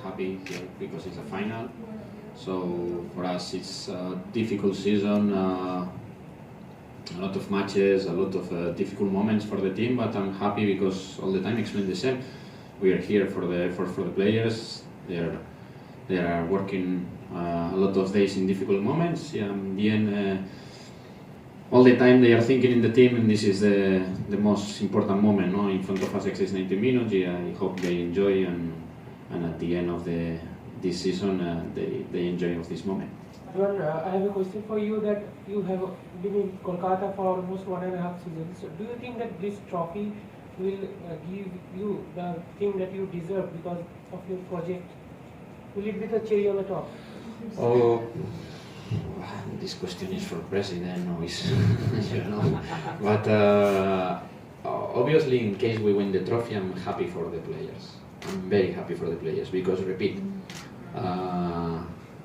happy here because it's a final. So for us it's a difficult season, a lot of matches, a lot of difficult moments for the team, but I'm happy because all the time explain the same. We are here for the players. They are working a lot of days in difficult moments. Yeah, in the end, all the time they are thinking in the team, and this is the most important moment, no? In front of us, exists 90 minutes. Yeah, I hope they enjoy, and at the end of this season, they enjoy of this moment. Well, I have a question for you. That you have been in Kolkata for almost 1.5 seasons. So do you think that this trophy will give you the thing that you deserve because of your project? Will it be the cherry on the top? Oh, this question is for president, you know. But obviously, in case we win the trophy, I'm happy for the players. I'm very happy for the players because, repeat,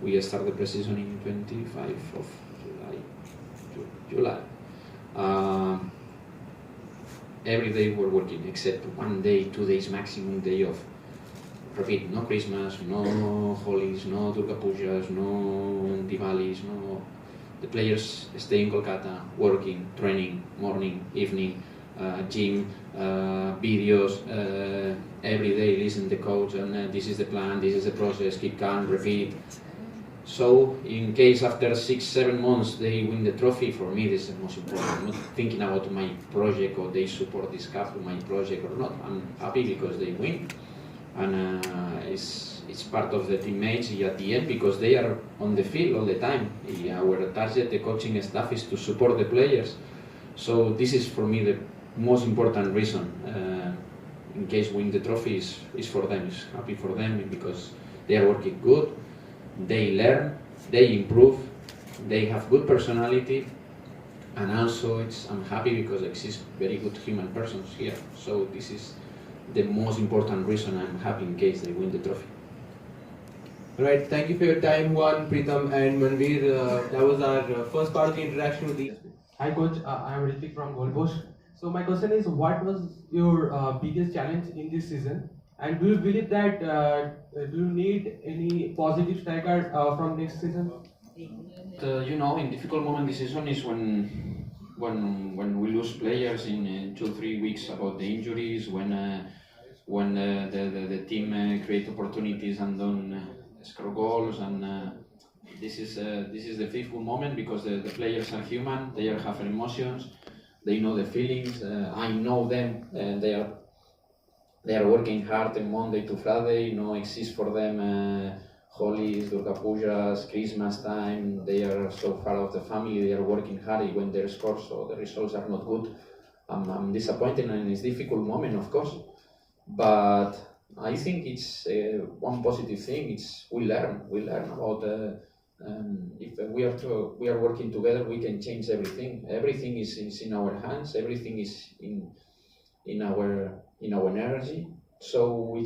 we start the pre-season in 25 of July. Every day we're working except 1 day, 2 days maximum day off. Repeat, no Christmas, no holidays, no Durga Pujas, no Diwalis, no. The players stay in Kolkata, working, training, morning, evening, gym, videos, every day listen to the coach, and this is the plan, this is the process, keep calm, repeat. So, in case after 6-7 months they win the trophy, for me this is the most important. I'm not thinking about my project or they support this cup, my project or not. I'm happy because they win. And it's part of the teammates at the end because they are on the field all the time. Our target, the coaching staff, is to support the players. So this is for me the most important reason. In case win the trophy is for them. It's happy for them because they are working good, they learn, they improve, they have good personality, and also I'm happy because there exist very good human persons here. So this is the most important reason I'm happy in case they win the trophy. Alright, thank you for your time, Juan, Preetham and Manveer. That was our first part of the interaction with the... Hi coach, I am Ritik from Goalpost. So my question is, what was your biggest challenge in this season? And do you believe that, do you need any positive striker from next season? You know, in difficult moment this season is when we lose players in 2-3 weeks about the injuries, when the team create opportunities and don't score goals, and this is the difficult moment because the players are human, they have emotions, they know the feelings. I know them, and they are working hard on Monday to Friday. No exist for them holidays, Durga Pujas, Christmas time. They are so far of the family. They are working hard when their scores or the results are not good. I'm disappointed, and it's a difficult moment, of course. But I think it's one positive thing. It's we learn about if we are working together, we can change everything. Everything is in our hands. Everything is in our energy. So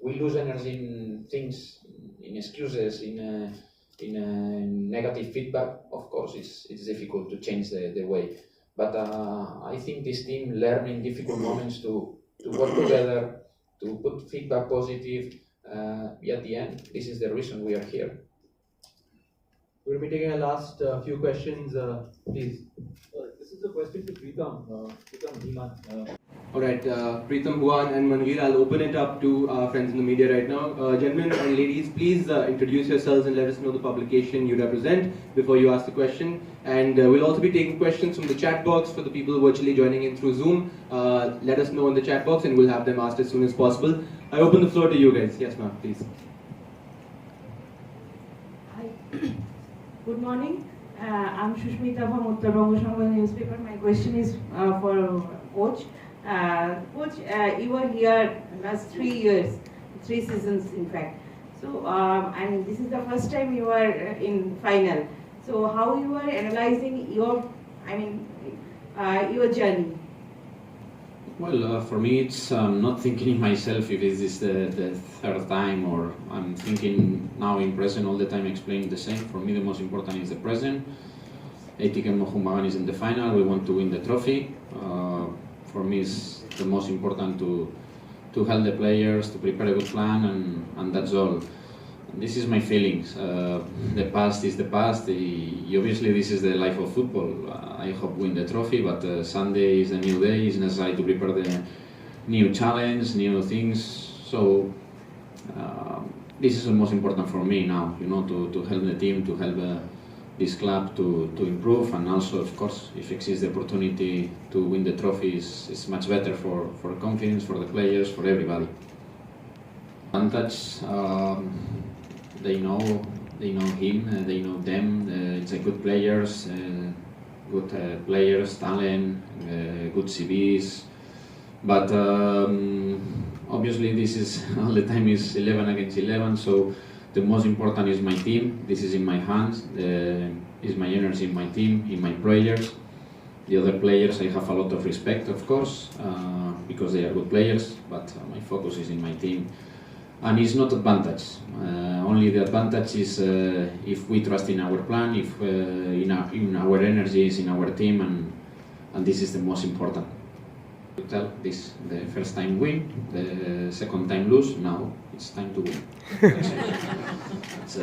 we lose energy in things, in excuses, in negative feedback. Of course, it's difficult to change the way. But I think this team learn in difficult moments to work together, to put feedback positive. At the end, this is the reason we are here. We'll be taking our last few questions, please. This is a question to Preetham. Alright, Preetham, Juan and Manveer, I'll open it up to our friends in the media right now. Gentlemen and ladies, please introduce yourselves and let us know the publication you represent before you ask the question. And we'll also be taking questions from the chat box for the people virtually joining in through Zoom. Let us know in the chat box and we'll have them asked as soon as possible. I open the floor to you guys. Yes, ma'am, please. Hi. Good morning. I'm Shushmita from Uttar Bengal Sangam newspaper. My question is for Coach. Coach, you were here last 3 years, 3 seasons in fact. So, and this is the first time you are in final. So, how you are analyzing your journey? Well, for me, it's not thinking in myself if this is the third time, or I'm thinking now in present all the time, explaining the same. For me, the most important is the present. ATK Mohun Bagan is in the final. We want to win the trophy. For me, it's the most important to to help the players, to prepare a good plan, and that's all. This is my feelings. The past is the past. Obviously, this is the life of football. I hope win the trophy, but Sunday is a new day. It's necessary to prepare the new challenge, new things. So this is the most important for me now. To help the team, to help this club to improve, and also, of course, if exists the opportunity to win the trophy, it's much better for confidence, for the players, for everybody. Advantage. They know him, they know them. It's a good players, talent, good CVs. But obviously, this is all the time is 11 against 11. So the most important is my team. This is in my hands. Is my energy in my team, in my players. The other players, I have a lot of respect, of course, because they are good players. But my focus is in my team. And it's not advantage. Only the advantage is if we trust in our plan, if in our energy is in our team, and this is the most important. To tell this, the first time win, the second time lose. Now it's time to win. It's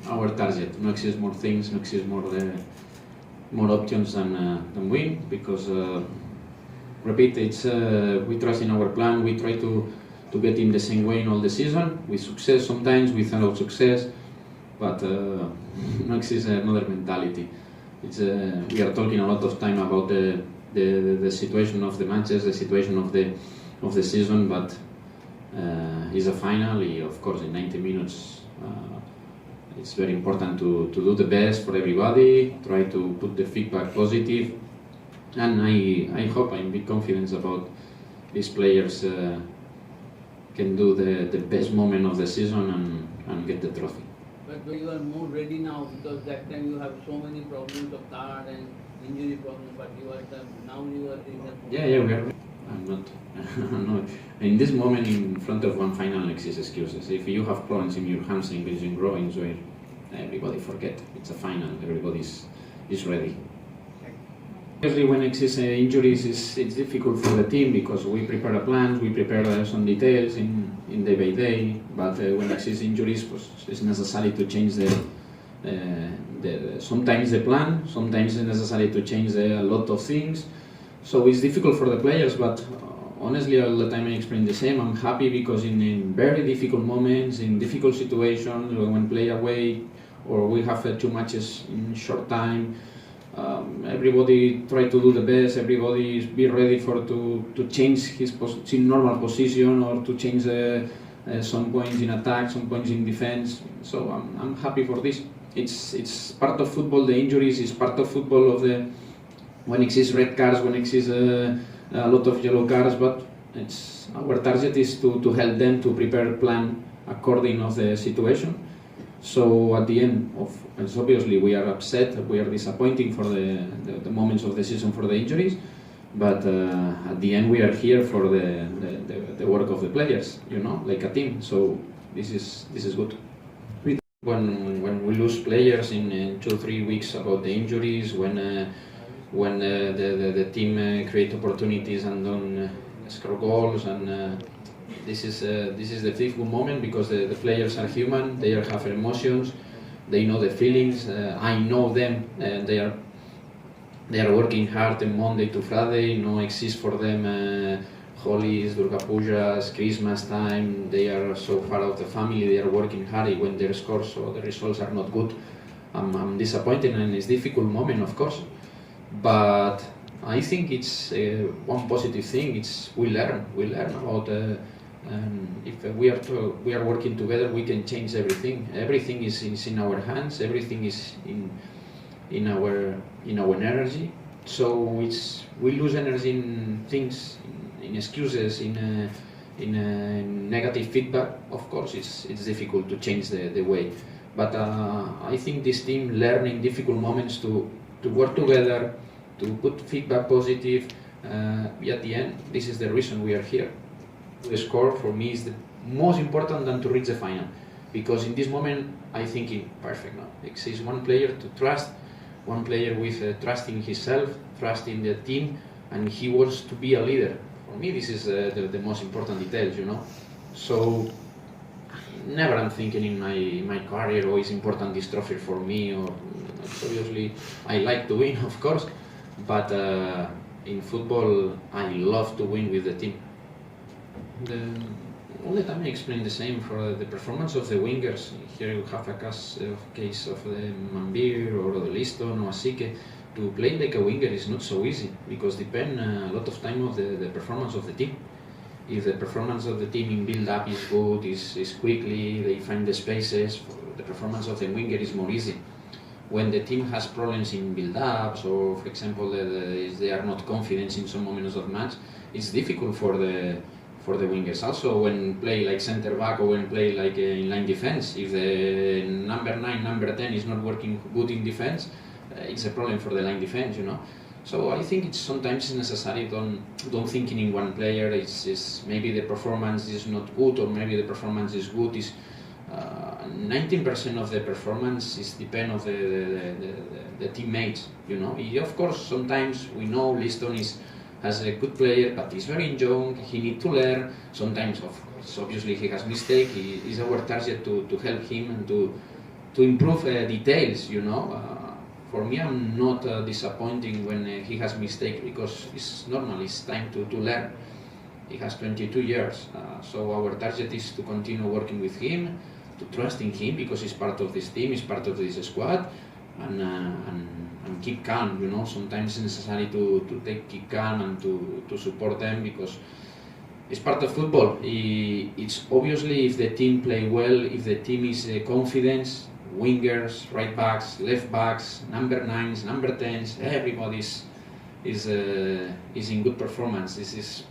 our target. No exists more things, no exists more options than win. Because repeat, it's we trust in our plan. We try to get in the same way in all the season, with success sometimes, without success, but no exists another mentality. We are talking a lot of time about the situation of the matches, the situation of the season, but it's a final. Of course, in 90 minutes, it's very important to do the best for everybody. Try to put the feedback positive, and I hope I'm big confidence about these players. Can do the best moment of the season and get the trophy. But you are more ready now, because that time you have so many problems of card and injury problems, but now you are in the... Yeah, we are. I'm not. In this moment, in front of one final, exists excuses. If you have problems in your hamstrings, in groins, everybody forget. It's a final. Everybody is ready. Obviously, when exists injuries, it's difficult for the team, because we prepare a plan, we prepare some details in day by day. But when exists injuries, it's necessary to change sometimes the plan. Sometimes it's necessary to change a lot of things. So it's difficult for the players. But honestly, all the time I explain the same. I'm happy because in very difficult moments, in difficult situations, when play away or we have 2 matches in short time. Everybody try to do the best. Everybody be ready to change his normal position, or to change some points in attack, some points in defense. So I'm happy for this. It's part of football. The injuries is part of football. When exists red cards, when exists a lot of yellow cards. But our target is to help them to prepare a plan according of the situation. So at the end obviously we are upset, we are disappointing for the moments of the season for the injuries, but at the end we are here for the work of the players, like a team. So this is good. When we lose players in 2-3 weeks about the injuries, when the team create opportunities and don't score goals, and this is the difficult moment, because the players are human. They have emotions. They know the feelings. I know them. They are working hard on Monday to Friday. No exist for them holidays, Durga Pujas, Christmas time. They are so far out of the family. They are working hard. When their scores or the results are not good, I'm disappointed, and it's a difficult moment, of course. But I think it's one positive thing. We learn about. If we are working together, we can change everything. Everything is in our hands. Everything is in our energy. So we lose energy in things, in excuses, in negative feedback. Of course, it's difficult to change the way. But I think this team learning difficult moments to work together, to put feedback positive. At the end, this is the reason we are here. The score for me is the most important than to reach the final, because in this moment I think perfect now. Exists one player to trust, one player with trust in himself, trust in the team, and he wants to be a leader For me, this is the most important details, you know. So never I'm thinking in my career, oh, it's important this trophy for me, or obviously I like to win, of course, but in football I love to win with the team. All the time I explain the same for the performance of the wingers. Here you have a case of the Mambir or the Liston or Asike. To play like a winger is not so easy because depend a lot of time of the performance of the team. If the performance of the team in build-up is good, is quickly, they find the spaces, the performance of the winger is more easy. When the team has problems in build-ups, or for example, they are not confident in some moments of match, it's difficult for the wingers. Also, when play like center back or when play like in-line defense, if the number 9, number 10 is not working good in defense, it's a problem for the line defense, you know. So I think it's sometimes necessary. Don't think in one player. It's maybe the performance is not good, or maybe the performance is good. Is 19% of the performance is depend of the teammates. You know. Of course, sometimes we know Liston has a good player, but he's very young. He needs to learn. Sometimes, of course, obviously he has mistake. He is our target to help him and to improve details. You know. For me, I'm not disappointing when he has mistake, because it's normal, it's time to learn. He has 22 years, so our target is to continue working with him, to trust in him, because he's part of this team, he's part of this squad, and keep calm, you know. Sometimes it's necessary to keep calm and to support them, because it's part of football. It's obviously if the team play well, if the team is confident, wingers, right backs, left backs, number 9s, number 10s, everybody is in good performance. This is part